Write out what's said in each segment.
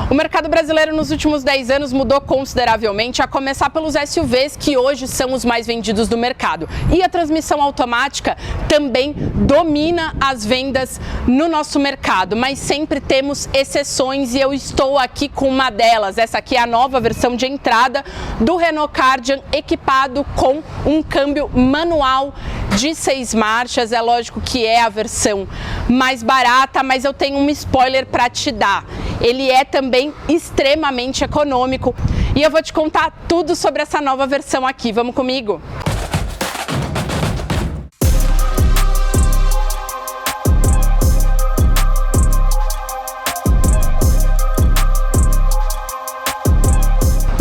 O mercado brasileiro nos últimos 10 anos mudou consideravelmente, a começar pelos SUVs, que hoje são os mais vendidos do mercado. E a transmissão automática também domina as vendas no nosso mercado, mas sempre temos exceções e eu estou aqui com uma delas. Essa aqui é a nova versão de entrada do Renault Kardian, equipado com um câmbio manual de 6 marchas. É lógico que é a versão mais barata, mas eu tenho um spoiler para te dar. Ele é também extremamente econômico e eu vou te contar tudo sobre essa nova versão aqui. Vamos comigo?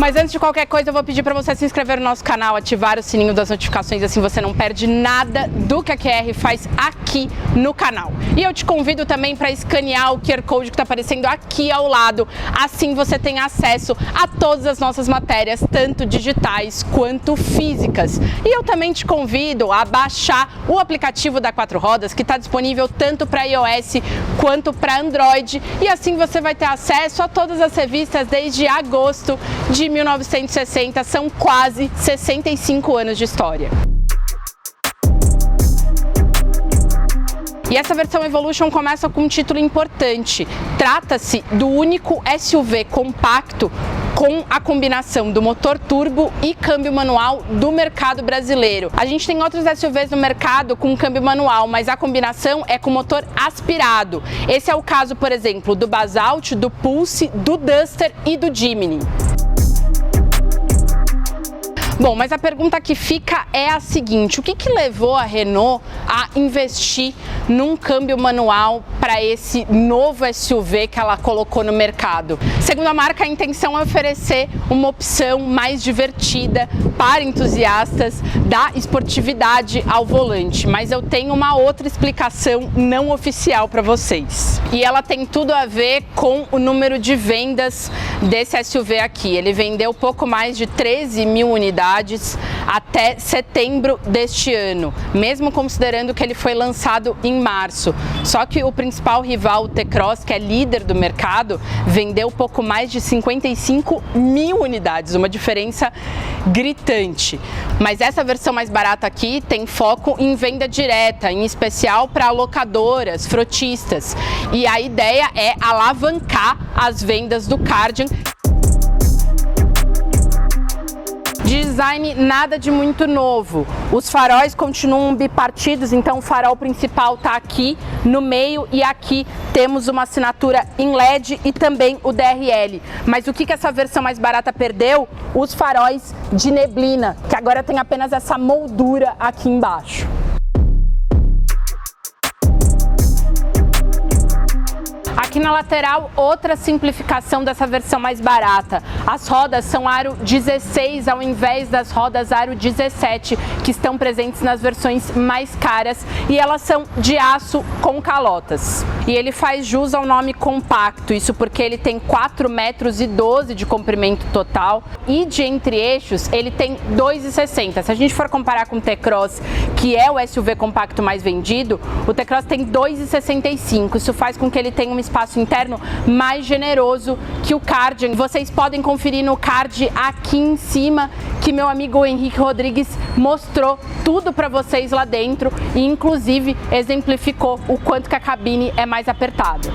Mas antes de qualquer coisa, eu vou pedir para você se inscrever no nosso canal, ativar o sininho das notificações, assim você não perde nada do que a QR faz aqui no canal. E eu te convido também para escanear o QR Code que está aparecendo aqui ao lado, assim você tem acesso a todas as nossas matérias, tanto digitais quanto físicas. E eu também te convido a baixar o aplicativo da Quatro Rodas, que está disponível tanto para iOS quanto para Android, e assim você vai ter acesso a todas as revistas desde agosto de 1960, são quase 65 anos de história. E essa versão Evolution começa com um título importante. Trata-se do único SUV compacto com a combinação do motor turbo e câmbio manual do mercado brasileiro. A gente tem outros SUVs no mercado com câmbio manual, mas a combinação é com motor aspirado. Esse é o caso, por exemplo, do Basalt, do Pulse, do Duster e do Jimny. Bom, mas a pergunta que fica é a seguinte: o que levou a Renault a investir num câmbio manual para esse novo SUV que ela colocou no mercado? Segundo a marca, a intenção é oferecer uma opção mais divertida para entusiastas da esportividade ao volante, mas eu tenho uma outra explicação não oficial para vocês. E ela tem tudo a ver com o número de vendas desse SUV aqui. Ele vendeu pouco mais de 13 mil unidades até setembro deste ano, mesmo considerando que ele foi lançado em março. Só que o principal rival, o T-Cross, que é líder do mercado, vendeu pouco mais de 55 mil unidades, uma diferença gritante. Mas essa versão mais barata aqui tem foco em venda direta, em especial para locadoras, frotistas. E a ideia é alavancar as vendas do Kardian. Design nada de muito novo. Os faróis continuam bipartidos, então o farol principal está aqui no meio e aqui temos uma assinatura em LED e também o DRL. Mas o que essa versão mais barata perdeu? Os faróis de neblina, que agora tem apenas essa moldura aqui embaixo. Aqui na lateral, outra simplificação dessa versão mais barata. As rodas são aro 16 ao invés das rodas aro 17, que estão presentes nas versões mais caras, e elas são de aço com calotas. E ele faz jus ao nome compacto, isso porque ele tem 4,12 metros de comprimento total e de entre-eixos ele tem 2,60. Se a gente for comparar com o T-Cross, que é o SUV compacto mais vendido, o T-Cross tem 2,65. Isso faz com que ele tenha um espaço interno mais generoso que o Kardian. Vocês podem conferir no card aqui em cima que meu amigo Henrique Rodrigues mostrou tudo para vocês lá dentro e inclusive exemplificou o quanto que a cabine é mais apertada.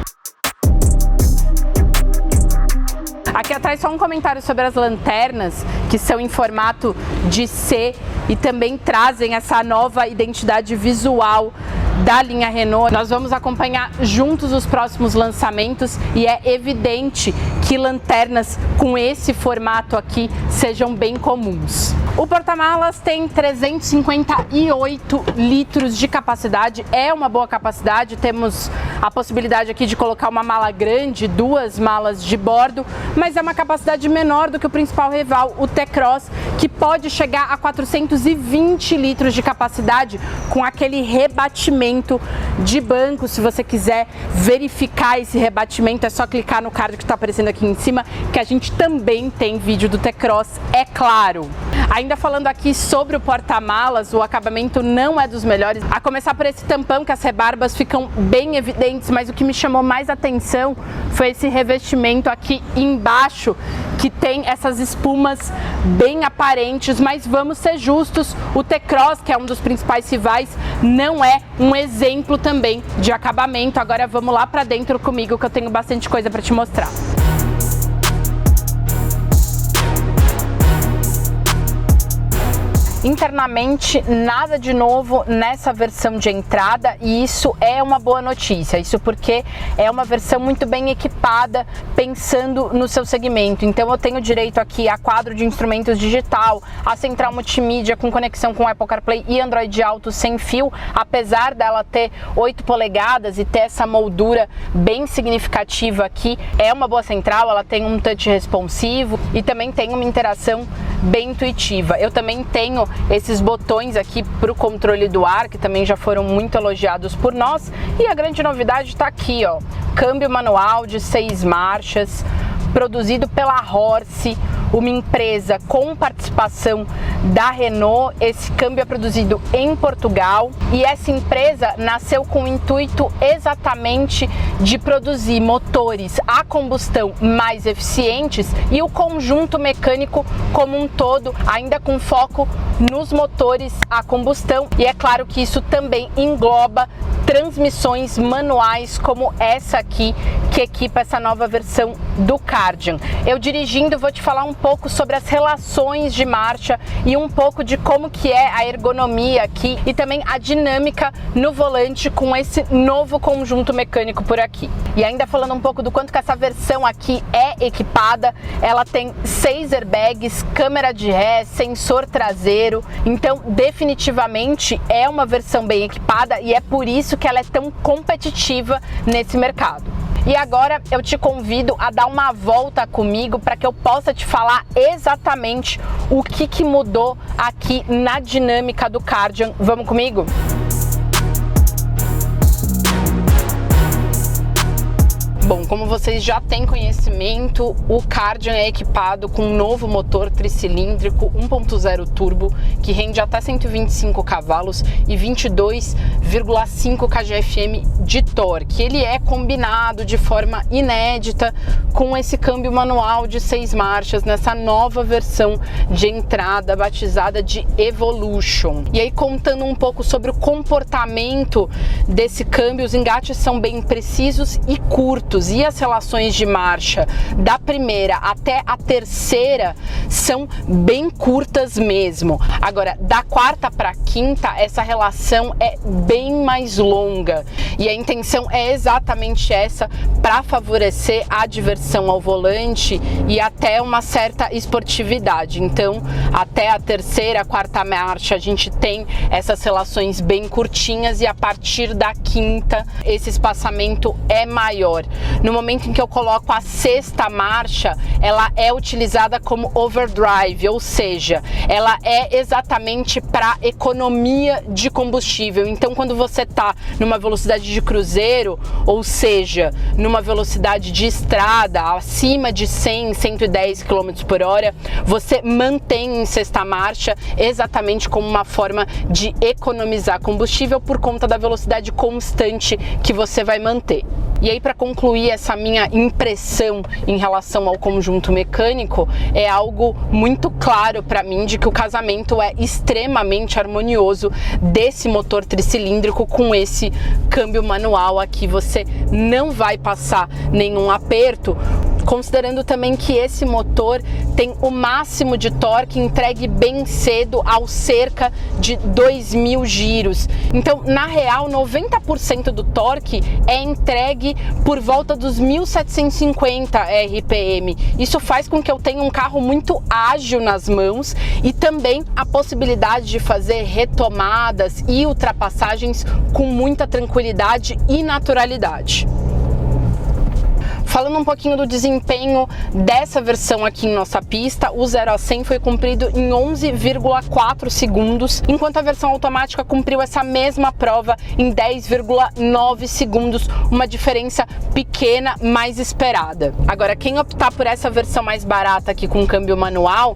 Aqui atrás só um comentário sobre as lanternas, que são em formato de C e também trazem essa nova identidade visual da linha Renault. Nós vamos acompanhar juntos os próximos lançamentos e é evidente que lanternas com esse formato aqui sejam bem comuns. O porta-malas tem 358 litros de capacidade, é uma boa capacidade, temos a possibilidade aqui de colocar uma mala grande, 2 malas de bordo, mas é uma capacidade menor do que o principal rival, o T-Cross, que pode chegar a 420 litros de capacidade com aquele rebatimento de banco. Se você quiser verificar esse rebatimento, é só clicar no card que está aparecendo aqui em cima, que a gente também tem vídeo do T-Cross, é claro. Ainda falando aqui sobre o porta-malas, o acabamento não é dos melhores. A começar por esse tampão, que as rebarbas ficam bem evidentes, mas o que me chamou mais atenção foi esse revestimento aqui embaixo, que tem essas espumas bem aparentes, mas vamos ser justos, o T-Cross, que é um dos principais rivais, não é um exemplo também de acabamento. Agora vamos lá para dentro comigo, que eu tenho bastante coisa para te mostrar. Internamente, nada de novo nessa versão de entrada, e isso é uma boa notícia. Isso porque é uma versão muito bem equipada, pensando no seu segmento. Então eu tenho direito aqui a quadro de instrumentos digital, a central multimídia com conexão com Apple CarPlay e Android Auto sem fio, apesar dela ter 8 polegadas e ter essa moldura bem significativa aqui. É uma boa central, ela tem um touch responsivo e também tem uma interação bem intuitiva. Eu também tenho esses botões aqui para o controle do ar, que também já foram muito elogiados por nós. E a grande novidade está aqui, ó, câmbio manual de 6 marchas, produzido pela Horse, uma empresa com participação da Renault. Esse câmbio é produzido em Portugal e essa empresa nasceu com o intuito exatamente de produzir motores a combustão mais eficientes e o conjunto mecânico como um todo, ainda com foco nos motores a combustão. E é claro que isso também engloba transmissões manuais como essa aqui, que equipa essa nova versão do Kardian. Eu dirigindo vou te falar um pouco sobre as relações de marcha e um pouco de como que é a ergonomia aqui e também a dinâmica no volante com esse novo conjunto mecânico por aqui. E ainda falando um pouco do quanto que essa versão aqui é equipada, ela tem 6 airbags, câmera de ré, sensor traseiro, então definitivamente é uma versão bem equipada e é por isso que ela é tão competitiva nesse mercado. E agora eu te convido a dar uma volta comigo para que eu possa te falar exatamente o que mudou aqui na dinâmica do Kardian. Vamos comigo? Bom, como vocês já têm conhecimento, o Kardian é equipado com um novo motor tricilíndrico 1.0 turbo que rende até 125 cavalos e 22,5 kgfm de torque. Ele é combinado de forma inédita com esse câmbio manual de 6 marchas nessa nova versão de entrada batizada de Evolution. E aí, contando um pouco sobre o comportamento desse câmbio, os engates são bem precisos e curtos. E as relações de marcha da primeira até a terceira são bem curtas mesmo. Agora, da quarta para a quinta, essa relação é bem mais longa. E a intenção é exatamente essa, para favorecer a diversão ao volante e até uma certa esportividade. Então, até a terceira, a quarta marcha, a gente tem essas relações bem curtinhas e a partir da quinta, esse espaçamento é maior. No momento em que eu coloco a sexta marcha, ela é utilizada como overdrive, ou seja, ela é exatamente para economia de combustível. Então, quando você está numa velocidade de cruzeiro, ou seja, numa velocidade de estrada acima de 100, 110 km por hora, você mantém em sexta marcha exatamente como uma forma de economizar combustível por conta da velocidade constante que você vai manter. E aí, para concluir essa minha impressão em relação ao conjunto mecânico, é algo muito claro para mim de que o casamento é extremamente harmonioso desse motor tricilíndrico com esse câmbio manual aqui. Você não vai passar nenhum aperto, considerando também que esse motor tem o máximo de torque entregue bem cedo, aos cerca de 2.000 giros. Então, na real, 90% do torque é entregue por volta dos 1.750 RPM. Isso faz com que eu tenha um carro muito ágil nas mãos e também a possibilidade de fazer retomadas e ultrapassagens com muita tranquilidade e naturalidade. Falando um pouquinho do desempenho dessa versão aqui em nossa pista, o 0 a 100 foi cumprido em 11,4 segundos, enquanto a versão automática cumpriu essa mesma prova em 10,9 segundos, uma diferença pequena, mais esperada. Agora, quem optar por essa versão mais barata aqui com câmbio manual,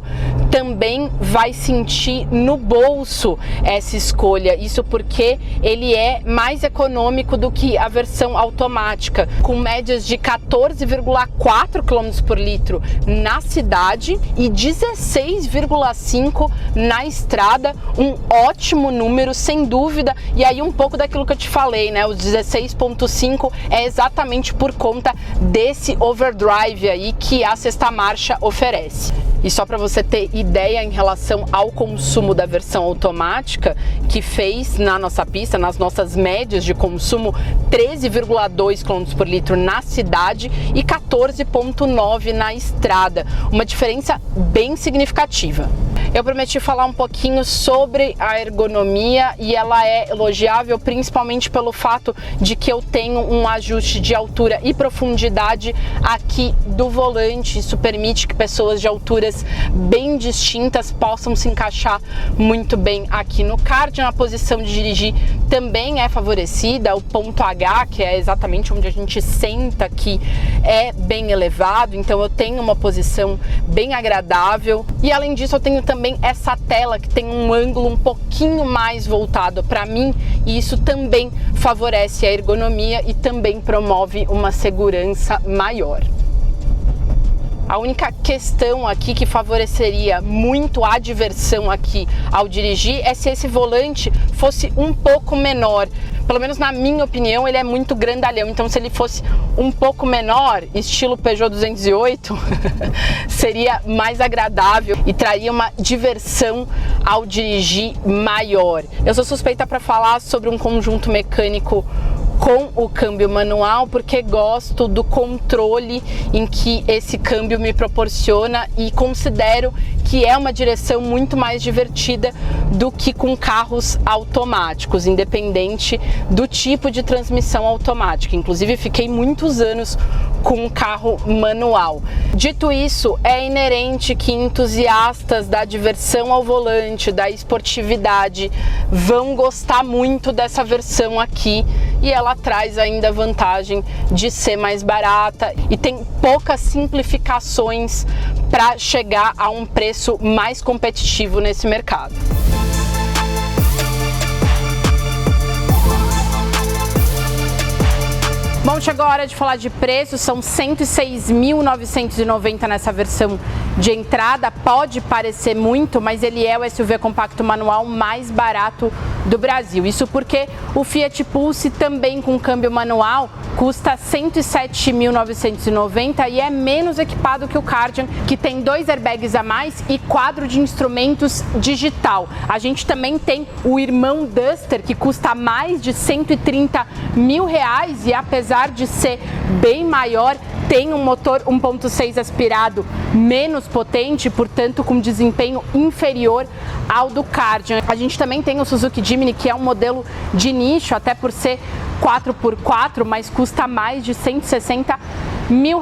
também vai sentir no bolso essa escolha, isso porque ele é mais econômico do que a versão automática, com médias de 14,4 km por litro na cidade e 16,5 na estrada, um ótimo número, sem dúvida, e aí um pouco daquilo que eu te falei, né, os 16,5 é exatamente por conta desse overdrive aí que a sexta marcha oferece. E só para você ter ideia em relação ao consumo da versão automática, que fez na nossa pista, nas nossas médias de consumo, 13,2 km por litro na cidade e 14,9 na estrada, uma diferença bem significativa. Eu prometi falar um pouquinho sobre a ergonomia e ela é elogiável principalmente pelo fato de que eu tenho um ajuste de altura e profundidade aqui do volante. Isso permite que pessoas de alturas bem distintas possam se encaixar muito bem aqui no Kardian. A posição de dirigir também é favorecida, o ponto H, que é exatamente onde a gente senta aqui, é bem elevado, então eu tenho uma posição bem agradável e além disso eu tenho também essa tela que tem um ângulo um pouquinho mais voltado para mim e isso também favorece a ergonomia e também promove uma segurança maior. A única questão aqui que favoreceria muito a diversão aqui ao dirigir é se esse volante fosse um pouco menor. Pelo menos na minha opinião, ele é muito grandalhão. Então, se ele fosse um pouco menor, estilo Peugeot 208, seria mais agradável e traria uma diversão ao dirigir maior. Eu sou suspeita para falar sobre um conjunto mecânico com o câmbio manual, porque gosto do controle em que esse câmbio me proporciona e considero que é uma direção muito mais divertida do que com carros automáticos, independente do tipo de transmissão automática. Inclusive, fiquei muitos anos com um carro manual. Dito isso, é inerente que entusiastas da diversão ao volante, da esportividade, vão gostar muito dessa versão aqui e ela traz ainda a vantagem de ser mais barata e tem poucas simplificações para chegar a um preço mais competitivo nesse mercado. Bom, chegou a hora de falar de preço, são R$ 106.990 nessa versão de entrada. Pode parecer muito, mas ele é o SUV compacto manual mais barato do Brasil. Isso porque o Fiat Pulse, também com câmbio manual, custa R$ 107.990 e é menos equipado que o Kardian, que tem 2 airbags a mais e quadro de instrumentos digital. A gente também tem o irmão Duster, que custa mais de R$ 130 mil e apesar de ser bem maior, tem um motor 1.6 aspirado menos potente, portanto com desempenho inferior ao do Kardian. A gente também tem o Suzuki Jimny, que é um modelo de nicho, até por ser 4x4, mas custa mais de R$ 160 mil.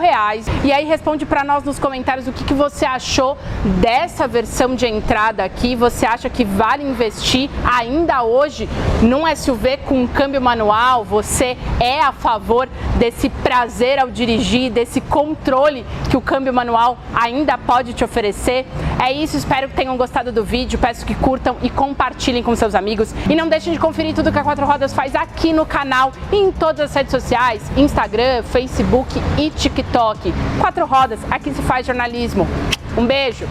E aí responde para nós nos comentários o que você achou dessa versão de entrada aqui. Você acha que vale investir ainda hoje num SUV com câmbio manual? Você é a favor desse prazer ao dirigir, desse controle que o câmbio manual ainda pode te oferecer? É isso, espero que tenham gostado do vídeo, peço que curtam e compartilhem com seus amigos e não deixem de conferir tudo que a Quatro Rodas faz aqui no canal e em todas as redes sociais, Instagram, Facebook e TikTok. Quatro Rodas, aqui se faz jornalismo. Um beijo!